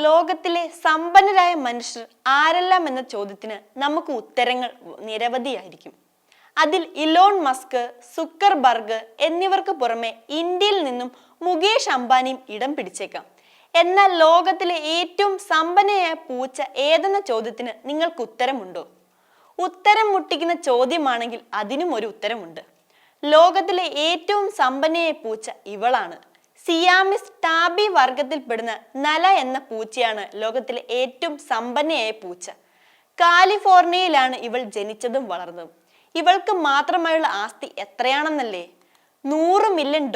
ലോകത്തിലെ സമ്പന്നരായ മനുഷ്യർ ആരെല്ലാം എന്ന ചോദ്യത്തിന് നമുക്ക് ഉത്തരങ്ങൾ നിരവധിയായിരിക്കും. അതിൽ ഇലോൺ മസ്ക്, സുക്കർബർഗ് എന്നിവർക്ക് പുറമെ ഇന്ത്യയിൽ നിന്നും മുകേഷ് അംബാനിയും ഇടം പിടിച്ചേക്കാം. എന്നാൽ ലോകത്തിലെ ഏറ്റവും സമ്പന്നയായ പൂച്ച ഏതെന്ന ചോദ്യത്തിന് നിങ്ങൾക്ക് ഉത്തരമുണ്ടോ? ഉത്തരം മുട്ടിക്കുന്ന ചോദ്യമാണെങ്കിൽ അതിനും ഒരു ഉത്തരമുണ്ട്. ലോകത്തിലെ ഏറ്റവും സമ്പന്നയായ പൂച്ച ഇവളാണ്. സിയാമിസ് ടാബി വർഗത്തിൽപ്പെടുന്ന നല എന്ന പൂച്ചയാണ് ലോകത്തിലെ ഏറ്റവും സമ്പന്നയായ പൂച്ച. കാലിഫോർണിയയിലാണ് ഇവൾ ജനിച്ചതും വളർന്നതും. ഇവൾക്ക് മാത്രമായുള്ള ആസ്തി എത്രയാണെന്നല്ലേ? $100 മില്യൺ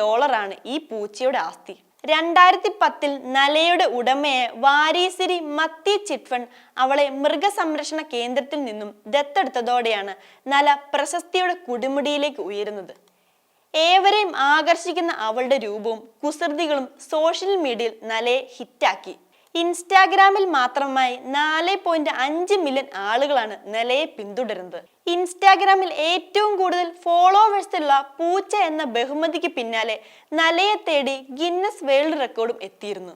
ആണ് ഈ പൂച്ചയുടെ ആസ്തി. 2010 നലയുടെ ഉടമയായ വാരീസിരി മത്തി ചിറ്റ്ഫണ്ട് അവളെ മൃഗസംരക്ഷണ കേന്ദ്രത്തിൽ നിന്നും ദത്തെടുത്തതോടെയാണ് നല പ്രശസ്തിയുടെ കൊടുമുടിയിലേക്ക് ഉയരുന്നത്. ഏവരെയും ആകർഷിക്കുന്ന അവളുടെ രൂപവും കുസൃതികളും സോഷ്യൽ മീഡിയയിൽ നലയെ ഹിറ്റാക്കി. ഇൻസ്റ്റാഗ്രാമിൽ മാത്രമായി 4.5 മില്യൺ ആളുകളാണ് നലയെ പിന്തുടരുന്നത്. ഇൻസ്റ്റാഗ്രാമിൽ ഏറ്റവും കൂടുതൽ ഫോളോവേഴ്സ് ഉള്ള പൂച്ച എന്ന ബഹുമതിക്ക് പിന്നാലെ നലയെ തേടി ഗിന്നസ് വേൾഡ് റെക്കോർഡും എത്തിയിരുന്നു.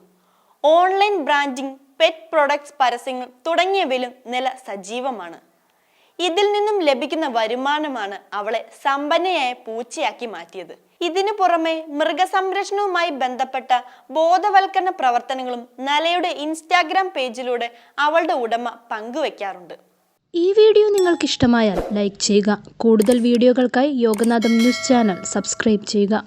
ഓൺലൈൻ ബ്രാൻഡിംഗ്, പെറ്റ് പ്രൊഡക്ട്സ് പരസ്യങ്ങൾ തുടങ്ങിയവയിലും നില സജീവമാണ്. ഇതിൽ നിന്നും ലഭിക്കുന്ന വരുമാനമാണ് അവളെ സമ്പന്നയായ പൂച്ചയാക്കി മാറ്റിയത്. ഇതിനു പുറമെ മൃഗസംരക്ഷണവുമായി ബന്ധപ്പെട്ട ബോധവൽക്കരണ പ്രവർത്തനങ്ങളും നലയുടെ ഇൻസ്റ്റാഗ്രാം പേജിലൂടെ അവളുടെ ഉടമ പങ്കുവെക്കാറുണ്ട്. ഈ വീഡിയോ നിങ്ങൾക്ക് ഇഷ്ടമായാൽ ലൈക്ക് ചെയ്യുക. കൂടുതൽ വീഡിയോകൾക്കായി യോഗനാഥം ന്യൂസ് ചാനൽ സബ്സ്ക്രൈബ് ചെയ്യുക.